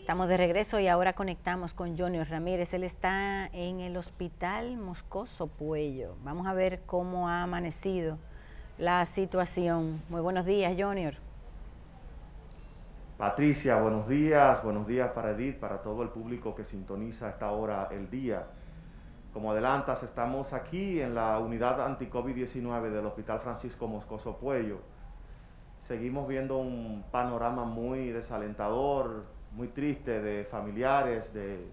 Estamos de regreso y ahora conectamos con Junior Ramírez. Él está en el Hospital Moscoso Puello. Vamos a ver cómo ha amanecido la situación. Muy buenos días, Junior. Patricia, buenos días para Edith, para todo el público que sintoniza a esta hora el día. Como adelantas, estamos aquí en la unidad anti-COVID-19 del Hospital Francisco Moscoso Puello. Seguimos viendo un panorama muy desalentador, muy triste de familiares, de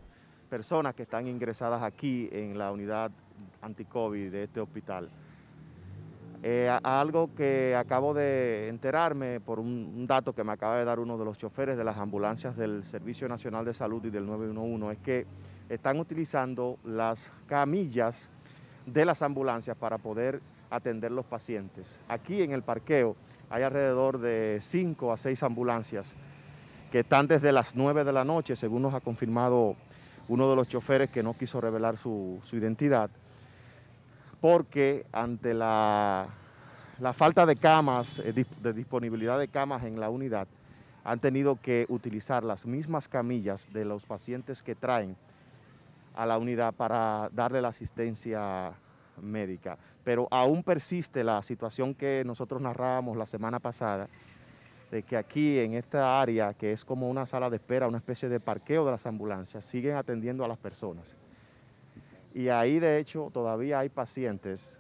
personas que están ingresadas aquí en la unidad anti-COVID de este hospital. Algo que acabo de enterarme por un dato que me acaba de dar uno de los choferes de las ambulancias del Servicio Nacional de Salud y del 911 es que están utilizando las camillas de las ambulancias para poder atender los pacientes. Aquí en el parqueo hay alrededor de 5 a 6 ambulancias que están desde las 9 de la noche, según nos ha confirmado uno de los choferes que no quiso revelar su identidad, porque ante la falta de camas, de disponibilidad de camas en la unidad, han tenido que utilizar las mismas camillas de los pacientes que traen a la unidad para darle la asistencia médica. Pero aún persiste la situación que nosotros narrábamos la semana pasada, de que aquí en esta área, que es como una sala de espera, una especie de parqueo de las ambulancias, siguen atendiendo a las personas. Y ahí, de hecho, todavía hay pacientes.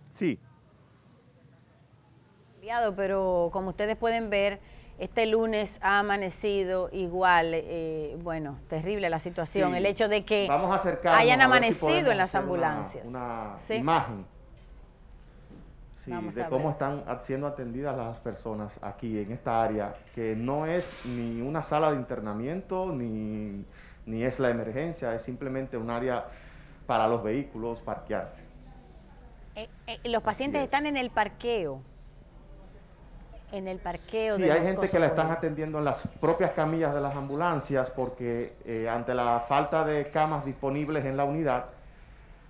Sí. Pero como ustedes pueden ver, este lunes ha amanecido igual, bueno, terrible la situación. Sí. El hecho de que hayan amanecido en las ambulancias. Una ¿sí? Imagen. Sí, de cómo están siendo atendidas las personas aquí en esta área, que no es ni una sala de internamiento, ni es la emergencia, es simplemente un área para los vehículos parquearse. Los pacientes están en el parqueo. En el parqueo. Sí, hay gente que la están atendiendo en las propias camillas de las ambulancias porque ante la falta de camas disponibles en la unidad,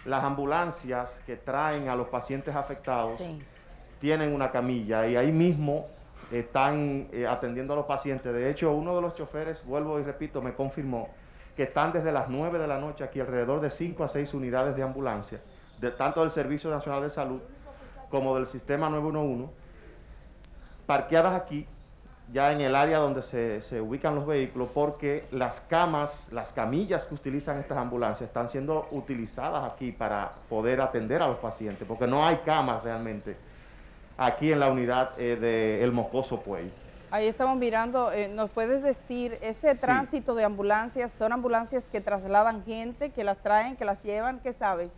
las ambulancias que traen a los pacientes afectados tienen una camilla y ahí mismo están atendiendo a los pacientes. De hecho, uno de los choferes, vuelvo y repito, me confirmó que están desde las 9 de la noche aquí, alrededor de 5 a 6 unidades de ambulancia, tanto del Servicio Nacional de Salud como del Sistema 911, parqueadas aquí, ya en el área donde se ubican los vehículos, porque las camas, las camillas que utilizan estas ambulancias están siendo utilizadas aquí para poder atender a los pacientes, porque no hay camas realmente aquí en la unidad del Moscoso Puello. Ahí estamos mirando, ¿nos puedes decir, ese tránsito de ambulancias, son ambulancias que trasladan gente, que las traen, que las llevan, qué sabes?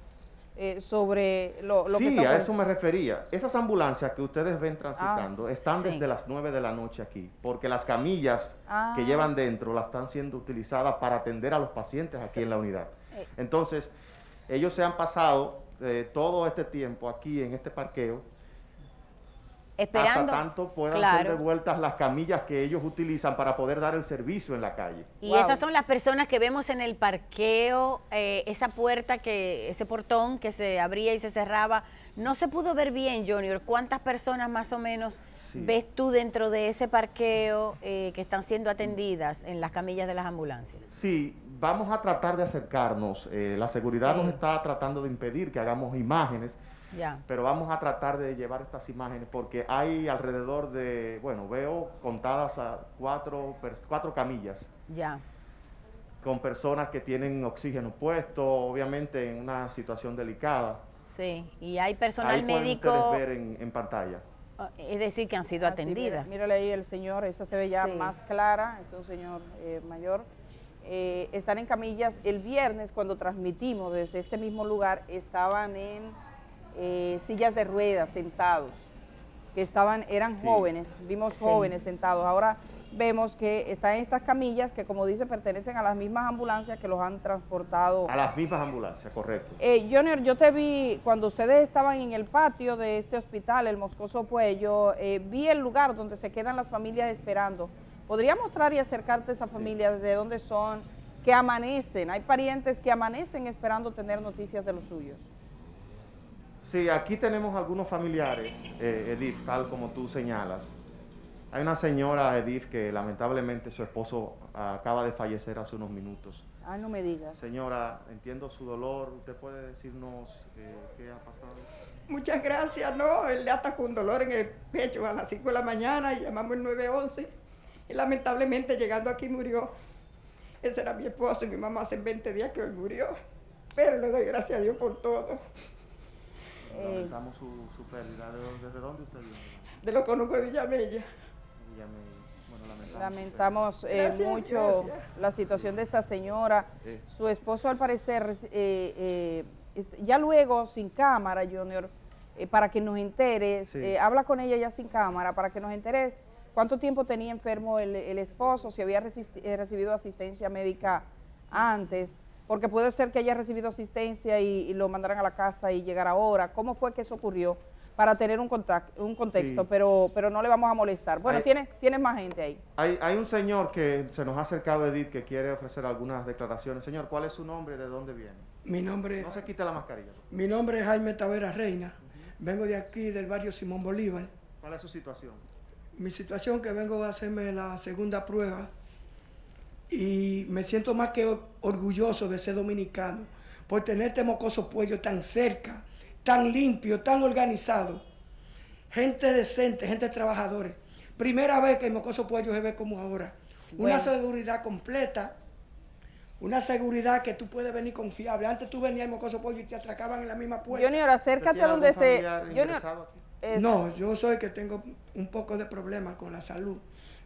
Sobre lo que sí, a eso me refería. Esas ambulancias que ustedes ven transitando están desde las 9 de la noche aquí, porque las camillas que llevan dentro las están siendo utilizadas para atender a los pacientes aquí en la unidad. Entonces, ellos se han pasado todo este tiempo aquí en este parqueo, esperando hasta tanto puedan ser devueltas las camillas que ellos utilizan para poder dar el servicio en la calle. Y esas son las personas que vemos en el parqueo, esa puerta, ese portón que se abría y se cerraba. No se pudo ver bien, Junior. ¿Cuántas personas más o menos ves tú dentro de ese parqueo que están siendo atendidas en las camillas de las ambulancias? Sí, vamos a tratar de acercarnos. La seguridad nos está tratando de impedir que hagamos imágenes. Pero vamos a tratar de llevar estas imágenes porque hay alrededor de, bueno, veo contadas a cuatro camillas. Con personas que tienen oxígeno puesto, obviamente en una situación delicada. Sí, y hay personal médico. Ahí pueden ustedes ver en pantalla. Es decir, que han sido atendidas. Mírale ahí el señor, esa se ve ya más clara, es un señor mayor. Están en camillas. El viernes, cuando transmitimos desde este mismo lugar, estaban en sillas de ruedas, sentados, que eran jóvenes, vimos jóvenes sentados. Ahora vemos que están en estas camillas que, como dice, pertenecen a las mismas ambulancias que los han transportado. A las mismas ambulancias, correcto. Junior, yo te vi cuando ustedes estaban en el patio de este hospital, el Moscoso Puello, vi el lugar donde se quedan las familias esperando. ¿Podría mostrar y acercarte a esas familias, de dónde son, que amanecen? Hay parientes que amanecen esperando tener noticias de los suyos. Sí, aquí tenemos algunos familiares, Edith, tal como tú señalas, Hay una señora, Edith, que lamentablemente su esposo acaba de fallecer hace unos minutos. Ah, no me digas. Señora, entiendo su dolor. ¿Usted puede decirnos qué ha pasado? Muchas gracias, no, él está con dolor en el pecho a las 5 de la mañana y llamamos el 911 y lamentablemente llegando aquí murió. Ese era mi esposo y mi mamá hace 20 días que hoy murió, pero le doy gracias a Dios por todo. Lamentamos su pérdida. ¿Desde dónde usted viene? De lo conozco de Villamella. Bueno, lamentamos mucho gracias. La situación de esta señora. Su esposo, al parecer, ya luego sin cámara, Junior, para que nos enteres, sí. Habla con ella ya sin cámara, para que nos enteres cuánto tiempo tenía enfermo el esposo, si había recibido asistencia médica antes, porque puede ser que haya recibido asistencia y lo mandaran a la casa y llegara ahora. ¿Cómo fue que eso ocurrió? Para tener un contexto, sí. pero no le vamos a molestar. Bueno, tienes más gente ahí. Hay un señor que se nos ha acercado, Edith, que quiere ofrecer algunas declaraciones. Señor, ¿cuál es su nombre y de dónde viene? Mi nombre... No se quite la mascarilla. Mi nombre es Jaime Tavera Reina. Vengo de aquí, del barrio Simón Bolívar. ¿Cuál es su situación? Mi situación que vengo a hacerme la segunda prueba y me siento más que orgulloso de ser dominicano por tener este mocoso pueblo tan cerca, tan limpio, tan organizado, gente decente, gente trabajadora. Primera vez que el mocoso pueblo se ve como ahora. Bueno. Una seguridad completa, una seguridad que tú puedes venir confiable. Antes tú venías al mocoso pueblo y te atracaban en la misma puerta. Junior, acércate a donde se... Junior, no, yo soy que tengo un poco de problemas con la salud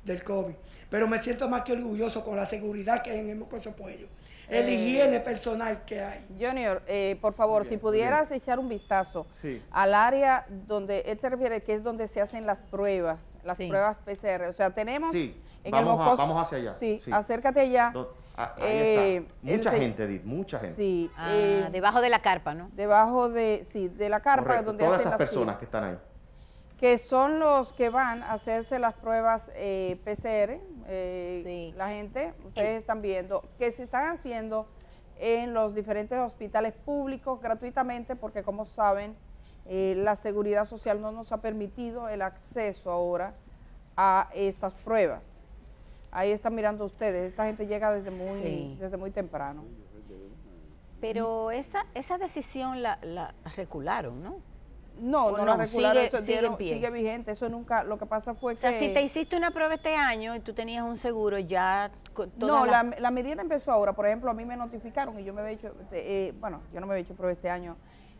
del COVID, pero me siento más que orgulloso con la seguridad que hay en el mocoso pueblo. El higiene personal que hay. Junior, por favor, bien, si pudieras echar un vistazo al área donde él se refiere, que es donde se hacen las pruebas PCR. O sea, tenemos en el mocoso... Vamos hacia allá. Sí, acércate allá. Ahí está. Mucha gente, Edith, mucha gente. Sí. Debajo de la carpa, ¿no? Debajo de la carpa. Correcto, donde todas hacen esas las personas filas, que están ahí. que son los que van a hacerse las pruebas PCR, la gente, ustedes están viendo, que se están haciendo en los diferentes hospitales públicos gratuitamente, porque como saben, la Seguridad Social no nos ha permitido el acceso ahora a estas pruebas. Ahí están mirando ustedes, esta gente llega desde muy temprano. Pero esa decisión la recularon, ¿no? No la regularon, sigue vigente, eso nunca, lo que pasa fue que... O sea, si te hiciste una prueba este año y tú tenías un seguro, ya... No, la medida empezó ahora, por ejemplo, a mí me notificaron y yo me había hecho, bueno, yo no me había hecho prueba este año,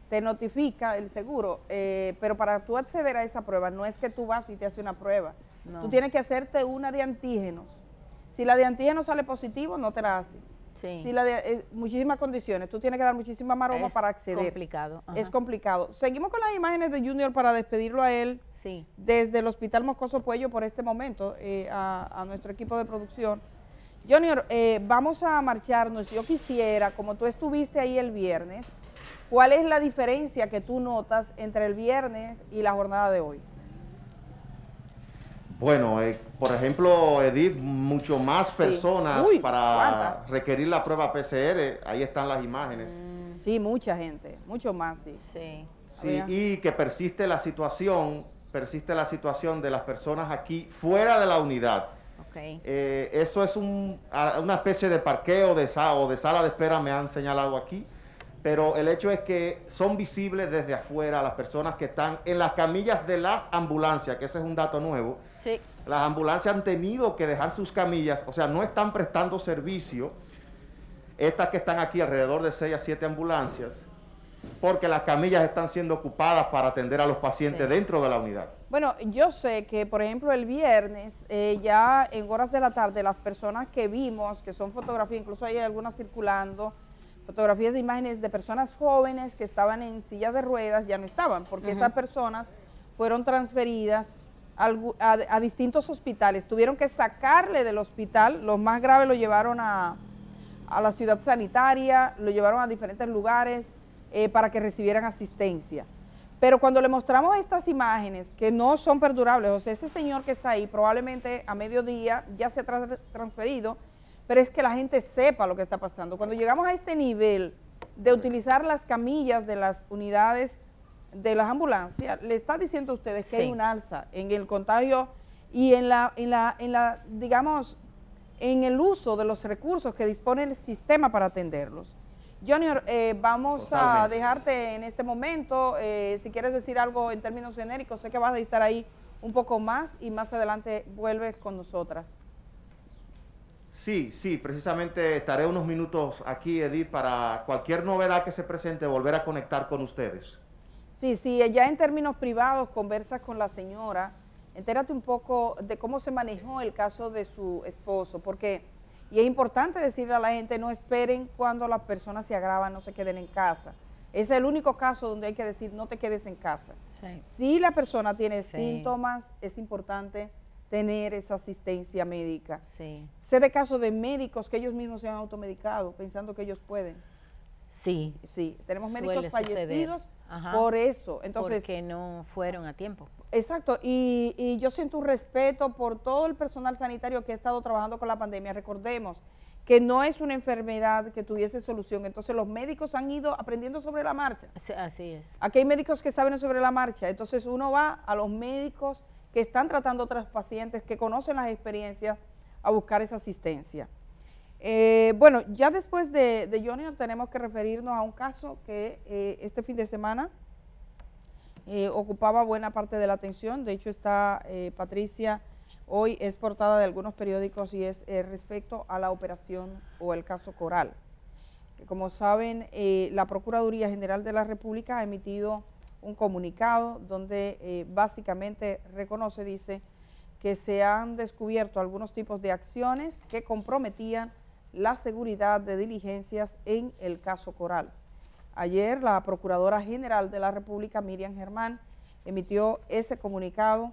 te notifica el seguro, pero para tú acceder a esa prueba, no es que tú vas y te haces una prueba, tú tienes que hacerte una de antígenos. Si la de antígenos sale positivo, no te la haces. Sí. Si muchísimas condiciones, tú tienes que dar muchísima maroma para acceder. Es complicado. Es complicado. Seguimos con las imágenes de Junior para despedirlo a él desde el Hospital Moscoso Puello por este momento, a nuestro equipo de producción. Junior, vamos a marcharnos. Yo quisiera, como tú estuviste ahí el viernes, ¿cuál es la diferencia que tú notas entre el viernes y la jornada de hoy? Bueno, por ejemplo, Edith, mucho más personas para requerir la prueba PCR, ahí están las imágenes. Sí, mucha gente, mucho más, Sí, y que persiste la situación de las personas aquí fuera de la unidad. Eso es una especie de parqueo o de sala de espera, me han señalado aquí, pero el hecho es que son visibles desde afuera las personas que están en las camillas de las ambulancias, que ese es un dato nuevo. Sí. Las ambulancias han tenido que dejar sus camillas, o sea, no están prestando servicio, estas que están aquí, alrededor de 6 a 7 ambulancias, porque las camillas están siendo ocupadas para atender a los pacientes dentro de la unidad. Bueno, yo sé que, por ejemplo, el viernes, ya en horas de la tarde, las personas que vimos, que son fotografías, incluso hay algunas circulando, fotografías de imágenes de personas jóvenes que estaban en sillas de ruedas, ya no estaban, porque estas personas fueron transferidas a distintos hospitales. Tuvieron que sacarle del hospital, los más graves lo llevaron a la ciudad sanitaria, lo llevaron a diferentes lugares para que recibieran asistencia. Pero cuando le mostramos estas imágenes, que no son perdurables, o sea, ese señor que está ahí probablemente a mediodía ya se ha transferido, pero es que la gente sepa lo que está pasando. Cuando llegamos a este nivel de utilizar las camillas de las unidades de las ambulancias, le está diciendo a ustedes que hay un alza en el contagio y digamos, en el uso de los recursos que dispone el sistema para atenderlos. Junior, vamos a dejarte en este momento, si quieres decir algo en términos genéricos, sé que vas a estar ahí un poco más y más adelante vuelves con nosotras. Sí, precisamente estaré unos minutos aquí, Edith, para cualquier novedad que se presente, volver a conectar con ustedes. Sí, ya en términos privados conversas con la señora, entérate un poco de cómo se manejó el caso de su esposo, porque, y es importante decirle a la gente, no esperen cuando las personas se agravan, no se queden en casa. Ese es el único caso donde hay que decir, no te quedes en casa. Sí. Si la persona tiene síntomas, es importante tener esa asistencia médica. Sí. Sé de casos de médicos que ellos mismos se han automedicado, pensando que ellos pueden. Sí. Tenemos médicos fallecidos por eso. Entonces, porque no fueron a tiempo. Exacto, y yo siento un respeto por todo el personal sanitario que ha estado trabajando con la pandemia. Recordemos que no es una enfermedad que tuviese solución, entonces los médicos han ido aprendiendo sobre la marcha. Así es. Aquí hay médicos que saben sobre la marcha, entonces uno va a los médicos que están tratando a otros pacientes, que conocen las experiencias, a buscar esa asistencia. Bueno, ya después de Junior tenemos que referirnos a un caso que este fin de semana ocupaba buena parte de la atención. De hecho está Patricia, hoy es portada de algunos periódicos y es respecto a la operación o el caso Coral. Que como saben, la Procuraduría General de la República ha emitido un comunicado donde básicamente reconoce, dice, que se han descubierto algunos tipos de acciones que comprometían la seguridad de diligencias en el caso Coral. Ayer la Procuradora General de la República, Miriam Germán, emitió ese comunicado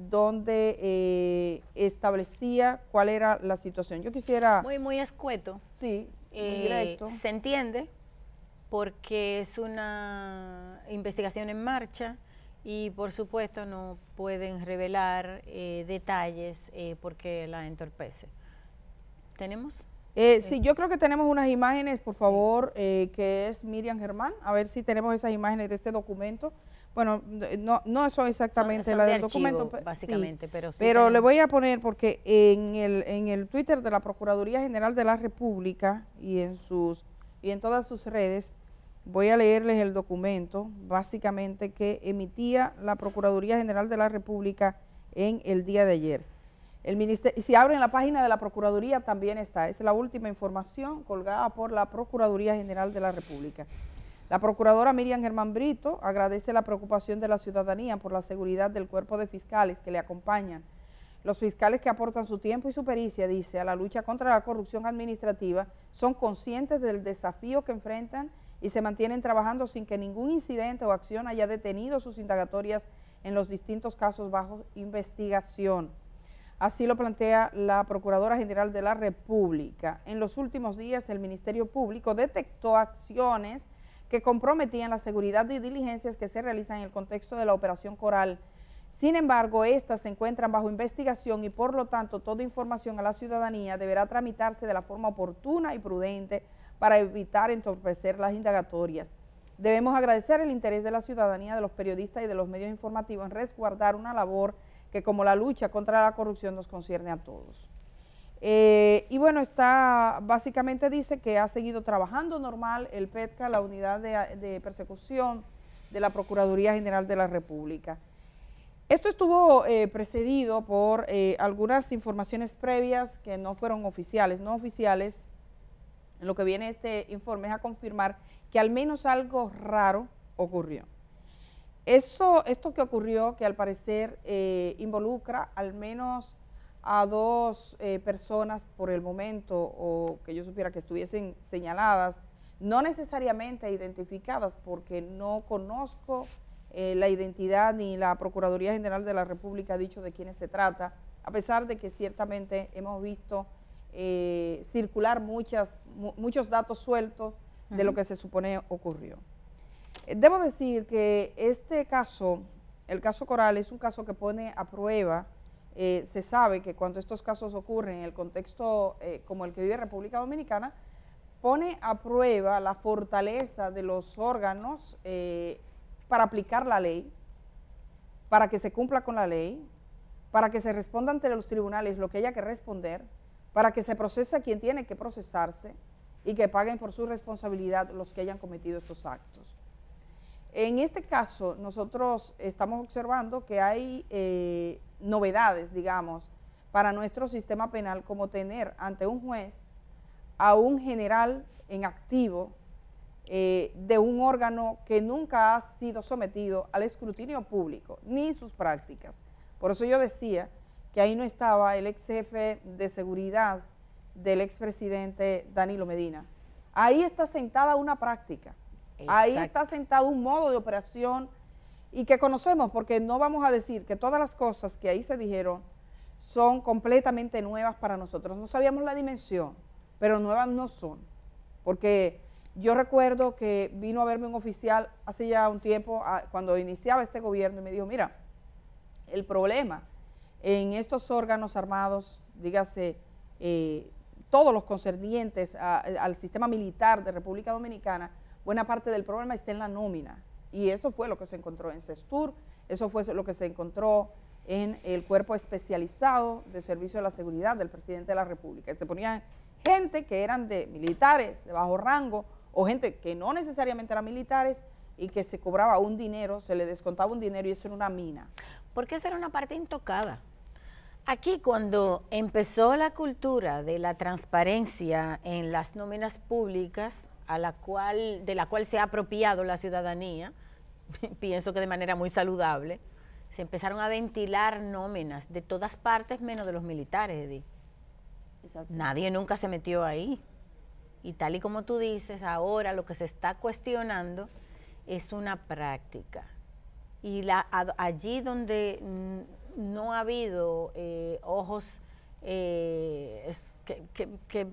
donde establecía cuál era la situación. Yo quisiera... Muy escueto. Sí, muy directo. Se entiende porque es una investigación en marcha y por supuesto no pueden revelar detalles porque la entorpece. ¿Tenemos? Sí, yo creo que tenemos unas imágenes, por favor, que es Miriam Germán, a ver si tenemos esas imágenes de este documento. Bueno, no son exactamente son la de del archivo, documento, básicamente, sí, pero le voy a poner porque en el Twitter de la Procuraduría General de la República y en todas sus redes, voy a leerles el documento, básicamente que emitía la Procuraduría General de la República en el día de ayer. El ministerio, si abren la página de la Procuraduría también está, es la última información colgada por la Procuraduría General de la República. La Procuradora Miriam Germán Brito agradece la preocupación de la ciudadanía por la seguridad del cuerpo de fiscales que le acompañan. Los fiscales que aportan su tiempo y su pericia, dice, a la lucha contra la corrupción administrativa, son conscientes del desafío que enfrentan y se mantienen trabajando sin que ningún incidente o acción haya detenido sus indagatorias en los distintos casos bajo investigación. Así lo plantea la Procuradora General de la República. En los últimos días, el Ministerio Público detectó acciones que comprometían la seguridad y diligencias que se realizan en el contexto de la Operación Coral. Sin embargo, estas se encuentran bajo investigación y por lo tanto toda información a la ciudadanía deberá tramitarse de la forma oportuna y prudente para evitar entorpecer las indagatorias. Debemos agradecer el interés de la ciudadanía, de los periodistas y de los medios informativos en resguardar una labor que como la lucha contra la corrupción nos concierne a todos. Y bueno, básicamente dice que ha seguido trabajando normal el PETCA, la unidad de persecución de la Procuraduría General de la República. Esto estuvo precedido por algunas informaciones previas que no fueron oficiales, no oficiales. Lo que viene este informe es a confirmar que al menos algo raro ocurrió. Esto que ocurrió, que al parecer involucra al menos a dos personas por el momento, o que yo supiera que estuviesen señaladas, no necesariamente identificadas, porque no conozco la identidad ni la Procuraduría General de la República ha dicho de quiénes se trata, a pesar de que ciertamente hemos visto circular muchos datos sueltos de lo que se supone ocurrió. Debo decir que este caso, el caso Coral, es un caso que pone a prueba, se sabe que cuando estos casos ocurren en el contexto como el que vive República Dominicana, pone a prueba la fortaleza de los órganos para aplicar la ley, para que se cumpla con la ley, para que se responda ante los tribunales lo que haya que responder, para que se procese a quien tiene que procesarse y que paguen por su responsabilidad los que hayan cometido estos actos. En este caso, nosotros estamos observando que hay novedades, digamos, para nuestro sistema penal, como tener ante un juez a un general en activo de un órgano que nunca ha sido sometido al escrutinio público, ni sus prácticas. Por eso yo decía que ahí no estaba el ex jefe de seguridad del expresidente Danilo Medina. Ahí está sentada una práctica. Exacto. Ahí está sentado un modo de operación y que conocemos, porque no vamos a decir que todas las cosas que ahí se dijeron son completamente nuevas para nosotros. No sabíamos la dimensión, pero nuevas no son. Porque yo recuerdo que vino a verme un oficial hace ya un tiempo, cuando iniciaba este gobierno, y me dijo, mira, el problema en estos órganos armados, dígase, todos los concernientes al sistema militar de República Dominicana, buena parte del problema está en la nómina, y eso fue lo que se encontró en CESTUR, eso fue lo que se encontró en el cuerpo especializado de servicio de la seguridad del presidente de la República. Se ponían gente que eran de militares de bajo rango o gente que no necesariamente eran militares y que se cobraba un dinero, se le descontaba un dinero y eso era una mina. Porque esa era una parte intocada. Aquí cuando empezó la cultura de la transparencia en las nóminas públicas, de la cual se ha apropiado la ciudadanía, pienso que de manera muy saludable, se empezaron a ventilar nóminas de todas partes menos de los militares, Edith. Exacto. Nadie nunca se metió ahí. Y tal y como tú dices, ahora lo que se está cuestionando es una práctica. Y allí donde no ha habido ojos que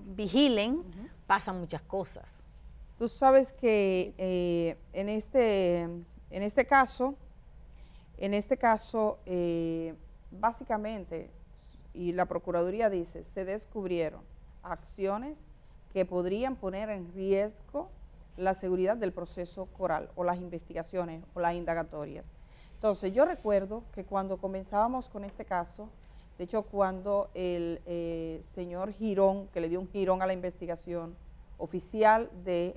vigilen, pasan muchas cosas. Tú sabes que en este caso, básicamente, y la Procuraduría dice, se descubrieron acciones que podrían poner en riesgo la seguridad del proceso coral o las investigaciones o las indagatorias. Entonces, yo recuerdo que cuando comenzábamos con este caso, de hecho, cuando el señor Girón, que le dio un girón a la investigación oficial de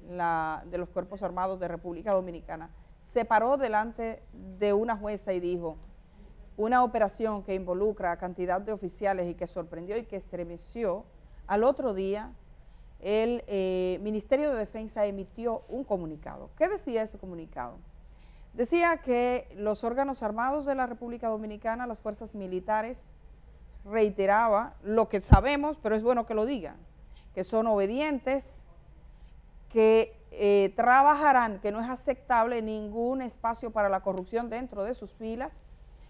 los Cuerpos Armados de República Dominicana, se paró delante de una jueza y dijo, una operación que involucra a cantidad de oficiales y que sorprendió y que estremeció, al otro día el Ministerio de Defensa emitió un comunicado. ¿Qué decía ese comunicado? Decía que los órganos armados de la República Dominicana, las fuerzas militares, reiteraba lo que sabemos, pero es bueno que lo digan, que son obedientes, que trabajarán, que no es aceptable ningún espacio para la corrupción dentro de sus filas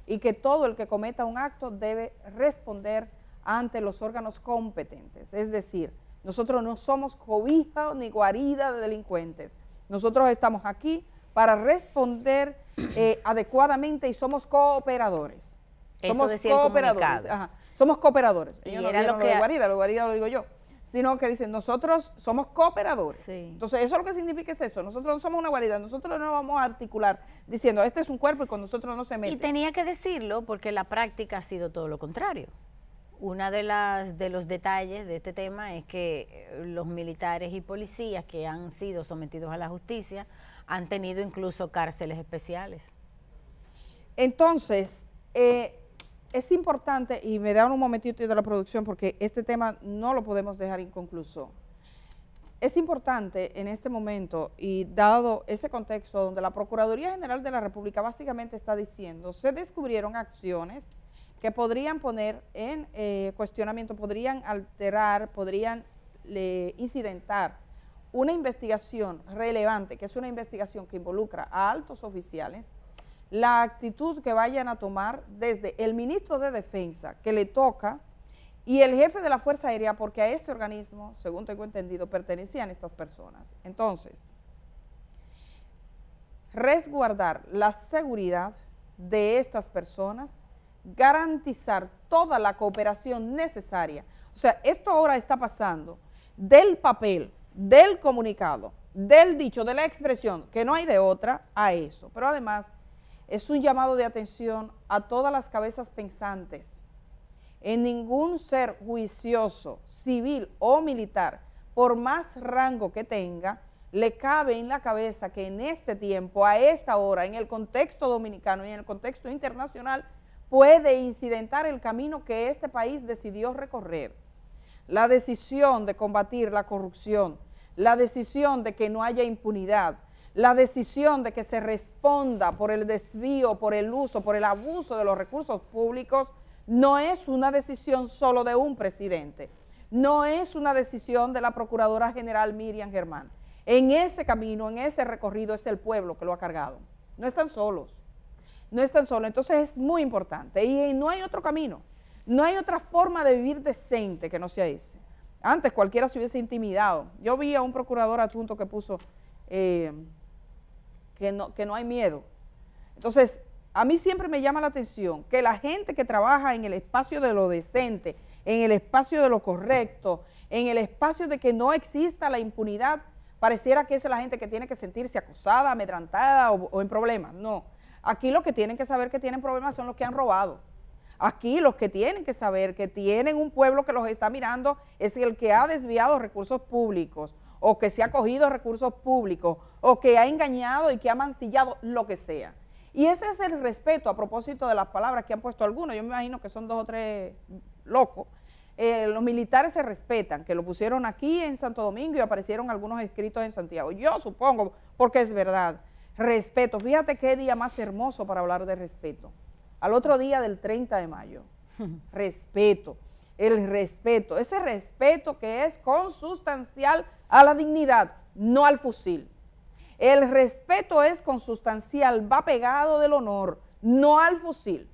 y que todo el que cometa un acto debe responder ante los órganos competentes. Es decir, nosotros no somos cobija ni guarida de delincuentes. Nosotros estamos aquí para responder adecuadamente y somos cooperadores. Eso decía el comunicado. Ajá, somos cooperadores. Y ellos era no lo que... de guarida lo digo yo. Sino que dicen, nosotros somos cooperadores. Sí. Entonces, eso lo que significa es eso. Nosotros no somos una guarida, nosotros no vamos a articular diciendo, este es un cuerpo y con nosotros no se mete. Y tenía que decirlo porque la práctica ha sido todo lo contrario. Una de los detalles de este tema es que los militares y policías que han sido sometidos a la justicia han tenido incluso cárceles especiales. Entonces, es importante, y me dan un momentito de la producción porque este tema no lo podemos dejar inconcluso. Es importante en este momento y dado ese contexto donde la Procuraduría General de la República básicamente está diciendo, se descubrieron acciones que podrían poner en cuestionamiento, podrían alterar, podrían incidentar una investigación relevante, que es una investigación que involucra a altos oficiales, la actitud que vayan a tomar desde el ministro de Defensa, que le toca, y el jefe de la Fuerza Aérea, porque a este organismo, según tengo entendido, pertenecían estas personas. Entonces, resguardar la seguridad de estas personas, garantizar toda la cooperación necesaria. O sea, esto ahora está pasando del papel, del comunicado, del dicho, de la expresión, que no hay de otra, a eso. Pero además, es un llamado de atención a todas las cabezas pensantes en ningún ser juicioso, civil o militar, por más rango que tenga, le cabe en la cabeza que en este tiempo, a esta hora, en el contexto dominicano y en el contexto internacional, puede incidentar el camino que este país decidió recorrer. La decisión de combatir la corrupción, la decisión de que no haya impunidad, la decisión de que se responda por el desvío, por el uso, por el abuso de los recursos públicos, no es una decisión solo de un presidente, no es una decisión de la Procuradora General Miriam Germán. En ese camino, en ese recorrido, es el pueblo que lo ha cargado. No están solos, no están solos. Entonces es muy importante y no hay otro camino, no hay otra forma de vivir decente que no sea ese. Antes cualquiera se hubiese intimidado. Yo vi a un procurador adjunto que puso que no hay miedo. Entonces, a mí siempre me llama la atención que la gente que trabaja en el espacio de lo decente, en el espacio de lo correcto, en el espacio de que no exista la impunidad, pareciera que esa es la gente que tiene que sentirse acosada, amedrantada o en problemas. No, aquí los que tienen que saber que tienen problemas son los que han robado. Aquí los que tienen que saber que tienen un pueblo que los está mirando es el que ha desviado recursos públicos o que se ha cogido recursos públicos o que ha engañado y que ha mancillado lo que sea. Y ese es el respeto a propósito de las palabras que han puesto algunos. Yo me imagino que son 2 o 3 locos. Los militares se respetan, que lo pusieron aquí en Santo Domingo y aparecieron algunos escritos en Santiago. Yo supongo, porque es verdad. Respeto. Fíjate qué día más hermoso para hablar de respeto. Al otro día del 30 de mayo. Respeto. El respeto. Ese respeto que es consustancial a la dignidad, no al fusil. El respeto es consustancial, va pegado del honor, no al fusil.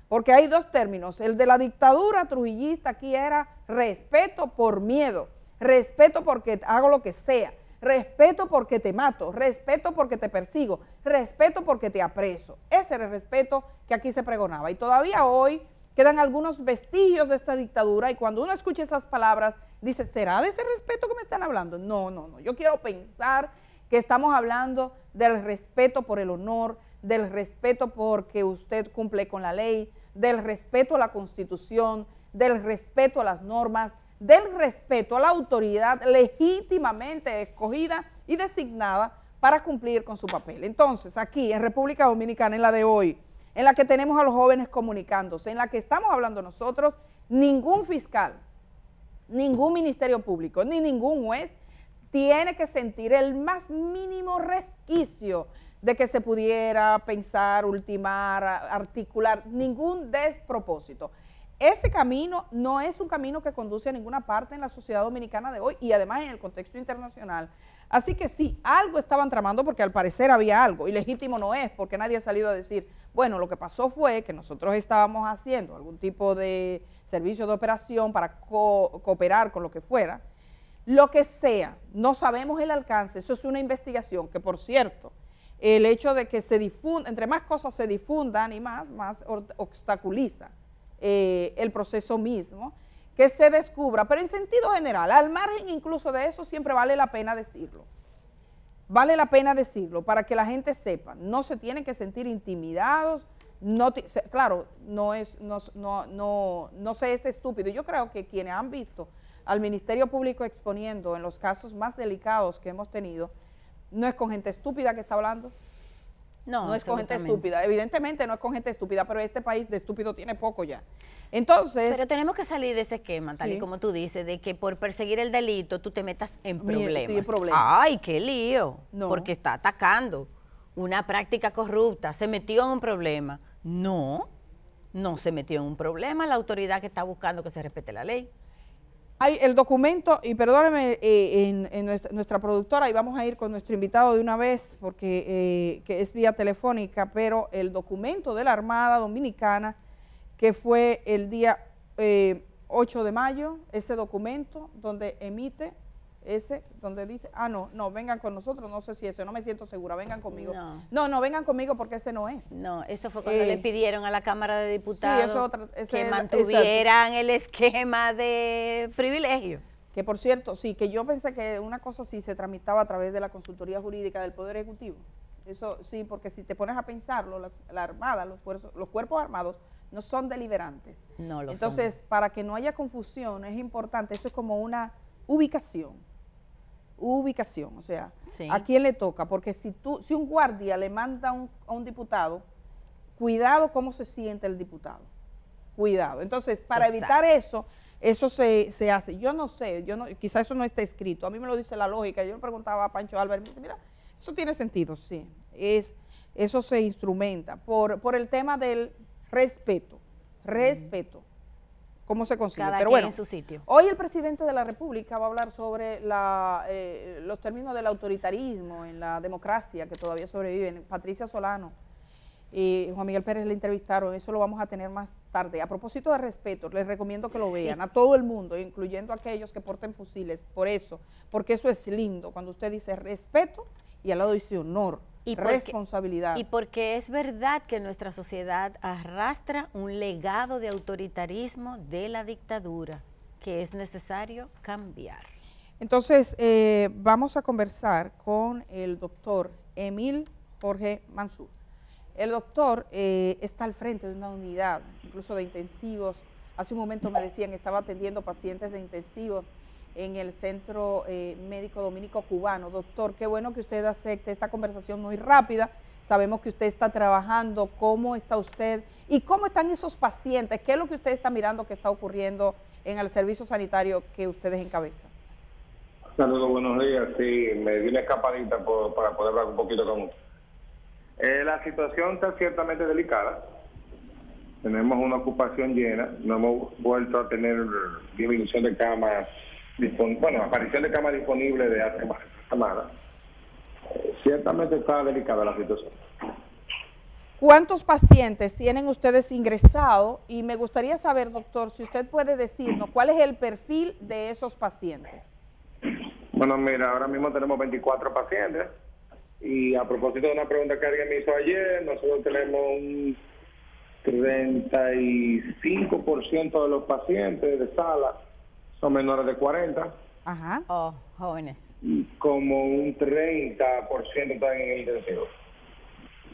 Porque hay 2 términos. El de la dictadura trujillista aquí era respeto por miedo, respeto porque hago lo que sea, respeto porque te mato, respeto porque te persigo, respeto porque te apreso. Ese era el respeto que aquí se pregonaba. Y todavía hoy quedan algunos vestigios de esta dictadura y cuando uno escucha esas palabras, dice, ¿será de ese respeto que me están hablando? No, no, no. Yo quiero pensar que estamos hablando del respeto por el honor, del respeto porque usted cumple con la ley, del respeto a la Constitución, del respeto a las normas, del respeto a la autoridad legítimamente escogida y designada para cumplir con su papel. Entonces, aquí en República Dominicana, en la de hoy, en la que tenemos a los jóvenes comunicándose, en la que estamos hablando nosotros, ningún fiscal, ningún ministerio público, ni ningún juez tiene que sentir el más mínimo resquicio de que se pudiera pensar, ultimar, articular, ningún despropósito. Ese camino no es un camino que conduce a ninguna parte en la sociedad dominicana de hoy y además en el contexto internacional. Así que sí, algo estaban tramando porque al parecer había algo, y legítimo no es porque nadie ha salido a decir, bueno, lo que pasó fue que nosotros estábamos haciendo algún tipo de servicio de operación para cooperar con lo que fuera, lo que sea, no sabemos el alcance, eso es una investigación que, por cierto, el hecho de que se difunda, entre más cosas se difundan y más obstaculiza el proceso mismo, que se descubra, pero en sentido general, al margen incluso de eso, siempre vale la pena decirlo. Vale la pena decirlo para que la gente sepa, no se tienen que sentir intimidados, claro, no se es estúpido. Yo creo que quienes han visto al Ministerio Público exponiendo en los casos más delicados que hemos tenido, no es con gente estúpida que está hablando. No es con gente estúpida, evidentemente no es con gente estúpida, pero este país de estúpido tiene poco ya. Entonces, pero tenemos que salir de ese esquema, tal y como tú dices, de que por perseguir el delito tú te metas en problemas. Sí, ¡Ay, qué lío! No. Porque está atacando una práctica corrupta, se metió en un problema. No se metió en un problema la autoridad que está buscando que se respete la ley. Hay el documento, y perdóneme, en nuestra productora, y vamos a ir con nuestro invitado de una vez, porque que es vía telefónica, pero el documento de la Armada Dominicana, que fue el día 8 de mayo, ese documento donde emite, donde dice, no, vengan con nosotros, no sé si eso, no me siento segura, vengan conmigo. No, vengan conmigo porque ese no es. No, eso fue cuando le pidieron a la Cámara de Diputados que mantuvieran el esquema de privilegio. Que por cierto, sí, que yo pensé que una cosa sí se tramitaba a través de la consultoría jurídica del Poder Ejecutivo. Eso sí, porque si te pones a pensarlo, la Armada, los cuerpos armados, no son deliberantes. No lo Entonces, para que no haya confusión, es importante, eso es como una ubicación, o sea, Sí. ¿a quién le toca? Porque si un guardia le manda a un diputado, cuidado cómo se siente el diputado, cuidado. Entonces, para evitar eso se hace. Yo no sé, quizás eso no está escrito, a mí me lo dice la lógica. Yo le preguntaba a Pancho Álvarez, me dice, mira, eso tiene sentido, sí, eso se instrumenta por el tema del respeto, cómo se consigue. Cada Pero quien bueno, en su sitio. hoy el presidente de la República va a hablar sobre los términos del autoritarismo en la democracia que todavía sobreviven. Patricia Solano y Juan Miguel Pérez le entrevistaron, eso lo vamos a tener más tarde. A propósito de respeto, les recomiendo que lo vean a todo el mundo, incluyendo a aquellos que porten fusiles, porque eso es lindo, cuando usted dice respeto y al lado dice honor, responsabilidad. Y porque es verdad que nuestra sociedad arrastra un legado de autoritarismo de la dictadura, que es necesario cambiar. Entonces, vamos a conversar con el doctor Emil Jorge Mansur. El doctor está al frente de una unidad, incluso de intensivos. Hace un momento me decían que estaba atendiendo pacientes de intensivos en el Centro Médico Dominico Cubano. Doctor, qué bueno que usted acepte esta conversación muy rápida. Sabemos que usted está trabajando. ¿Cómo está usted? ¿Y cómo están esos pacientes? ¿Qué es lo que usted está mirando que está ocurriendo en el servicio sanitario que ustedes encabezan? Saludos, buenos días. Sí, me di una escapadita para poder hablar un poquito con usted. La situación está ciertamente delicada. Tenemos una ocupación llena. No hemos vuelto a tener disminución de camas, aparición de camas disponibles de hace más de 3 semanas. Ciertamente está delicada la situación. ¿Cuántos pacientes tienen ustedes ingresados? Y me gustaría saber, doctor, si usted puede decirnos cuál es el perfil de esos pacientes. Bueno, mira, ahora mismo tenemos 24 pacientes. Y a propósito de una pregunta que alguien me hizo ayer, nosotros tenemos un 35% de los pacientes de sala son menores de 40. Ajá. Oh, jóvenes. Y como un 30% están en intensivo.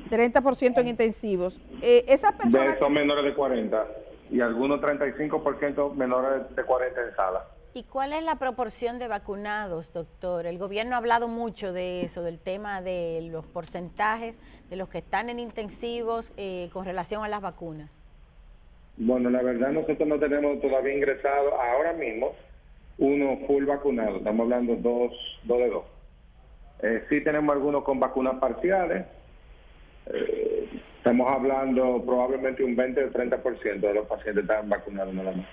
30% en intensivos. Esas personas son menores de 40 y algunos 35% menores de 40 en sala. ¿Y cuál es la proporción de vacunados, doctor? El gobierno ha hablado mucho de eso, del tema de los porcentajes de los que están en intensivos con relación a las vacunas. Bueno, la verdad nosotros no tenemos todavía ingresado ahora mismo uno full vacunado, estamos hablando dos de dos. Sí tenemos algunos con vacunas parciales, estamos hablando probablemente un 20 o 30% de los pacientes están vacunados nada más.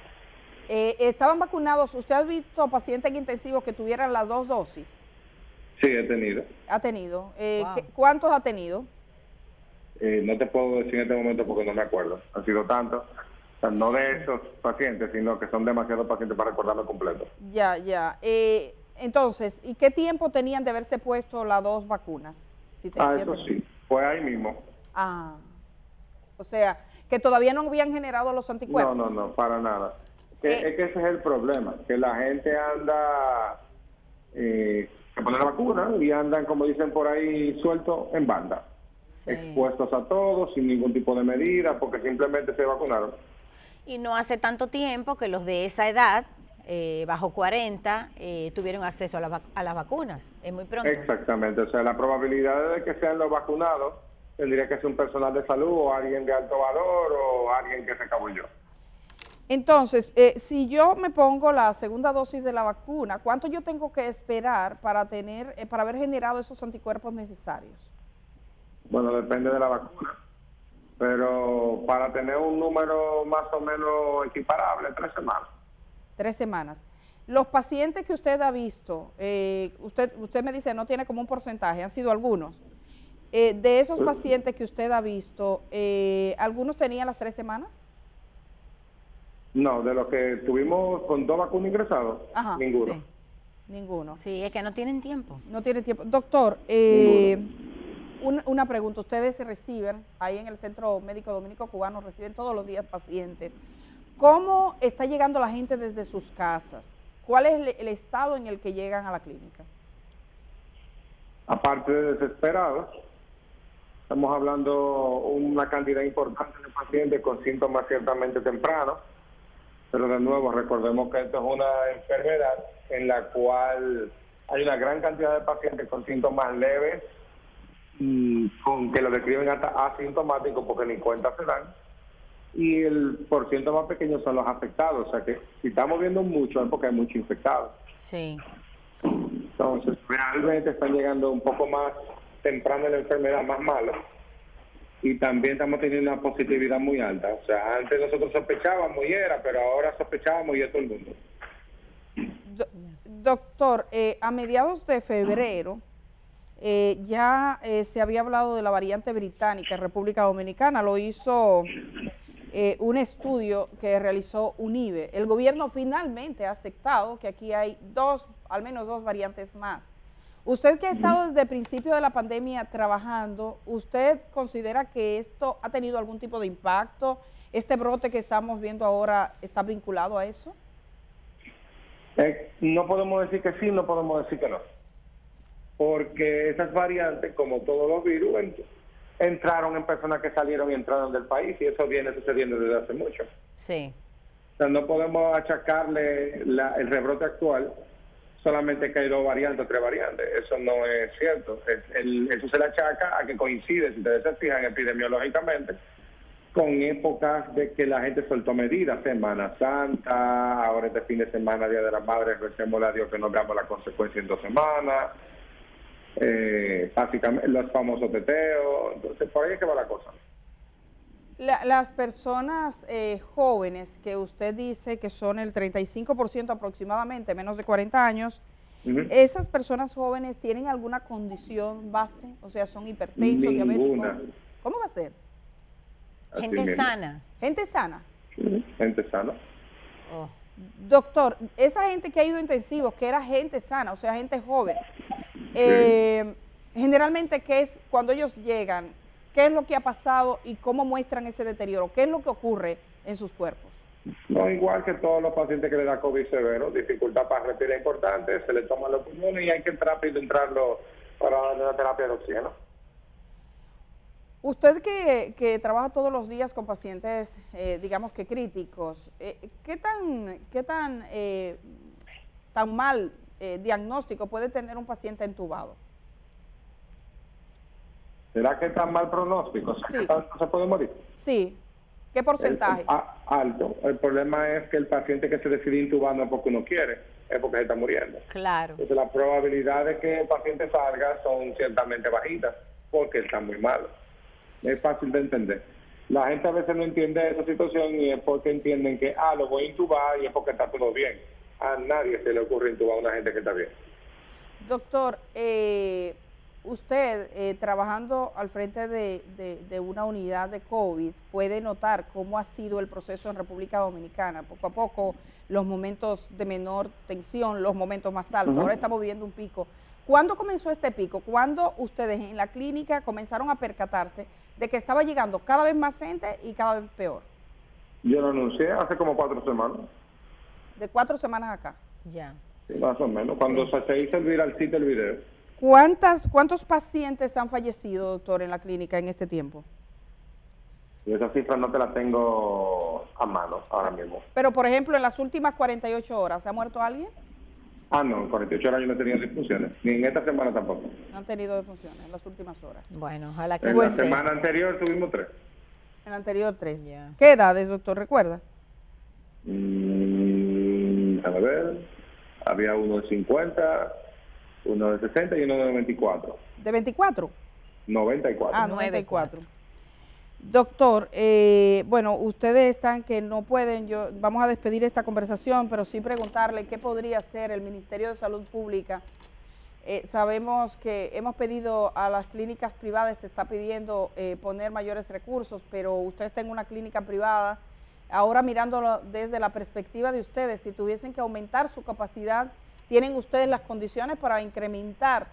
¿Estaban vacunados? ¿Usted ha visto pacientes intensivos que tuvieran las 2 dosis? Sí, he tenido. ¿Ha tenido? Wow. ¿Cuántos ha tenido? No te puedo decir en este momento porque no me acuerdo. Han sido tantos. O sea, no de esos pacientes, sino que son demasiados pacientes para recordarlo completo. Ya. Entonces, ¿y qué tiempo tenían de haberse puesto las 2 vacunas? Eso sí. Fue ahí mismo. O sea, que todavía no habían generado los anticuerpos. No, para nada. Es que ese es el problema, que la gente anda a poner la vacuna y andan, como dicen por ahí, sueltos en banda, expuestos a todos, sin ningún tipo de medida, porque simplemente se vacunaron. Y no hace tanto tiempo que los de esa edad, bajo 40, tuvieron acceso a las vacunas. Es muy pronto. Exactamente, o sea, la probabilidad de que sean los vacunados tendría que ser un personal de salud o alguien de alto valor o alguien que se escabulló. Entonces, si yo me pongo la segunda dosis de la vacuna, ¿cuánto yo tengo que esperar para haber generado esos anticuerpos necesarios? Bueno, depende de la vacuna, pero para tener un número más o menos equiparable, 3 semanas. 3 semanas. Los pacientes que usted ha visto, usted me dice no tiene como un porcentaje, han sido algunos. De esos pacientes que usted ha visto, ¿algunos tenían las 3 semanas? No, de los que tuvimos con 2 vacunas ingresados, ninguno. Sí. Ninguno. Sí, es que no tienen tiempo. No tienen tiempo. Doctor, una pregunta. Ustedes reciben, ahí en el Centro Médico Dominico Cubano, reciben todos los días pacientes. ¿Cómo está llegando la gente desde sus casas? ¿Cuál es el estado en el que llegan a la clínica? Aparte de desesperados, Estamos hablando una cantidad importante de pacientes con síntomas ciertamente tempranos, pero de nuevo recordemos que esto es una enfermedad en la cual hay una gran cantidad de pacientes con síntomas leves y con que lo describen hasta asintomáticos porque ni cuenta se dan, y el porciento más pequeño son los afectados, o sea que si estamos viendo mucho es porque hay muchos infectados. Sí. Entonces, realmente están llegando un poco más temprano en la enfermedad, más mala, y también estamos teniendo una positividad muy alta. O sea, antes nosotros sospechábamos y era, pero ahora sospechábamos y es todo el mundo. Doctor, a mediados de febrero ya se había hablado de la variante británica en República Dominicana, lo hizo un estudio que realizó UNIBE. El gobierno finalmente ha aceptado que aquí hay al menos dos variantes más. Usted que ha estado desde el principio de la pandemia trabajando, ¿usted considera que esto ha tenido algún tipo de impacto? ¿Este brote que estamos viendo ahora está vinculado a eso? No podemos decir que sí, no podemos decir que no. Porque esas variantes, como todos los virus, entraron en personas que salieron y entraron del país, y eso viene sucediendo desde hace mucho. Sí. O sea, no podemos achacarle el rebrote actual solamente que hay 2 variantes o 3 variantes. Eso no es cierto. Eso se le achaca a que coincide, si ustedes se fijan epidemiológicamente, con épocas de que la gente soltó medidas, Semana Santa, ahora este fin de semana, Día de las Madres, recémosle a Dios que no veamos la consecuencia en 2 semanas, básicamente los famosos teteos. Entonces, por ahí es que va la cosa. Las personas jóvenes que usted dice que son el 35% aproximadamente, menos de 40 años, ¿esas personas jóvenes tienen alguna condición base? O sea, ¿son hipertensos, diabéticos? ¿Cómo va a ser? Gente sana. ¿Gente sana? Gente sana. Oh. Doctor, esa gente que ha ido a intensivos, que era gente sana, o sea, gente joven, generalmente, ¿qué es cuando ellos llegan? ¿Qué es lo que ha pasado y cómo muestran ese deterioro? ¿Qué es lo que ocurre en sus cuerpos? No, igual que todos los pacientes que le da COVID severo, dificultad para respirar importante, se le toman los pulmones y hay que rápido entrarlo para darle una terapia de oxígeno. Usted que trabaja todos los días con pacientes, digamos que críticos, ¿qué tan mal diagnóstico puede tener un paciente entubado? ¿Será que está mal pronóstico? O sea, Sí. que no se puede morir. Sí. ¿Qué porcentaje? Alto. El problema es que el paciente que se decide intubar no es porque uno quiere, es porque se está muriendo. Claro. Entonces la probabilidad de que el paciente salga son ciertamente bajitas, porque está muy malo. Es fácil de entender. La gente a veces no entiende esa situación y es porque entienden que, lo voy a intubar y es porque está todo bien. A nadie se le ocurre intubar a una gente que está bien. Doctor, usted trabajando al frente de una unidad de COVID puede notar cómo ha sido el proceso en República Dominicana. Poco a poco los momentos de menor tensión, los momentos más altos. Ahora estamos viviendo un pico. ¿Cuándo comenzó este pico? ¿Cuándo ustedes en la clínica comenzaron a percatarse de que estaba llegando cada vez más gente y cada vez peor? Yo lo anuncié hace como 4 semanas. De 4 semanas acá. Ya. Sí, más o menos. Cuando se hizo el viralcito el video. ¿Cuántos pacientes han fallecido, doctor, en la clínica en este tiempo? Y esa cifra no te la tengo a mano ahora mismo. Pero, por ejemplo, en las últimas 48 horas, ¿se ha muerto alguien? No, en 48 horas yo no he tenido disfunciones. Ni en esta semana tampoco. No han tenido defunciones en las últimas horas. Bueno, ojalá que En la semana anterior tuvimos 3. En la anterior 3. Ya. ¿Qué edades, doctor, recuerda? A ver, había uno de 50, uno de 60 y uno de 94. ¿De 24? 94. 94. Doctor, bueno, ustedes están que no pueden, vamos a despedir esta conversación, pero sí preguntarle qué podría hacer el Ministerio de Salud Pública. Sabemos que hemos pedido a las clínicas privadas, se está pidiendo poner mayores recursos, pero usted está en una clínica privada. Ahora mirándolo desde la perspectiva de ustedes, si tuviesen que aumentar su capacidad, ¿tienen ustedes las condiciones para incrementar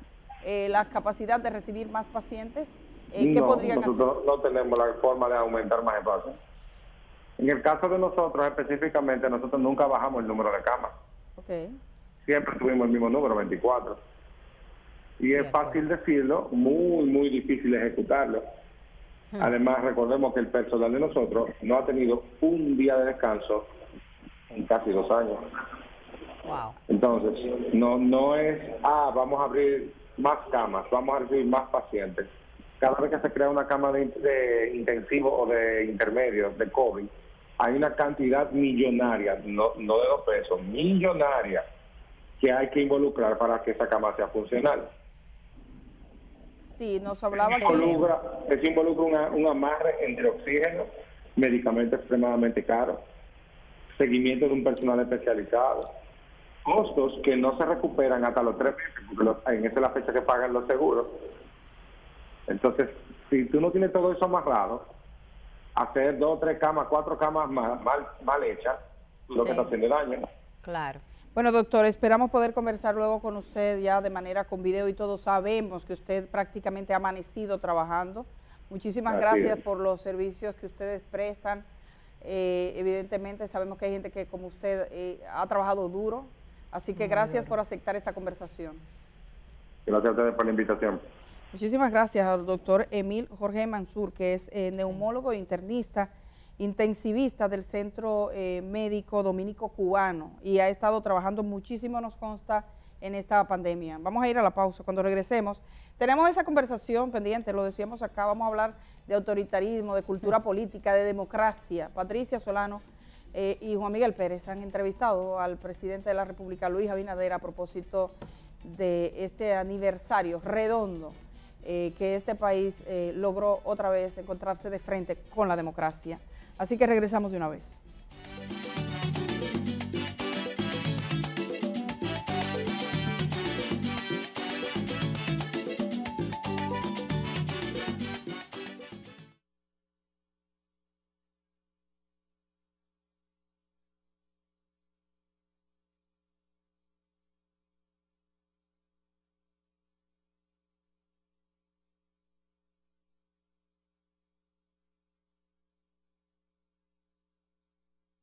la capacidad de recibir más pacientes? ¿Qué podrían hacer? Nosotros no tenemos la forma de aumentar más espacio. En el caso de nosotros específicamente, nosotros nunca bajamos el número de camas. Okay. Siempre tuvimos el mismo número, 24. Y es fácil decirlo, muy, muy difícil ejecutarlo. Además, recordemos que el personal de nosotros no ha tenido un día de descanso en casi 2 años. Wow. Entonces, no es, vamos a abrir más camas, vamos a recibir más pacientes. Cada vez que se crea una cama de intensivo o de intermedio de COVID, hay una cantidad millonaria, no de 2 pesos, millonaria, que hay que involucrar para que esa cama sea funcional. Sí, nos hablaba que... Eso involucra un amarre entre oxígeno, medicamentos extremadamente caros, seguimiento de un personal especializado, costos que no se recuperan hasta los 3 meses, porque en esa es la fecha que pagan los seguros. Entonces, si tú no tienes todo eso amarrado, hacer 2, 3 camas, 4 camas mal hechas, lo que está haciendo daño. Claro. Bueno, doctor, esperamos poder conversar luego con usted ya de manera con video y todo. Sabemos que usted prácticamente ha amanecido trabajando. Muchísimas gracias por los servicios que ustedes prestan. Evidentemente sabemos que hay gente que como usted ha trabajado duro, así que gracias por aceptar esta conversación. Gracias a ustedes por la invitación. Muchísimas gracias al doctor Emil Jorge Mansur, que es neumólogo e internista, intensivista del Centro Médico Dominico Cubano, y ha estado trabajando muchísimo, nos consta, en esta pandemia. Vamos a ir a la pausa. Cuando regresemos, tenemos esa conversación pendiente, lo decíamos acá, vamos a hablar de autoritarismo, de cultura política, de democracia. Patricia Solano y Juan Miguel Pérez han entrevistado al presidente de la República, Luis Abinader, a propósito de este aniversario redondo que este país logró otra vez encontrarse de frente con la democracia. Así que regresamos de una vez.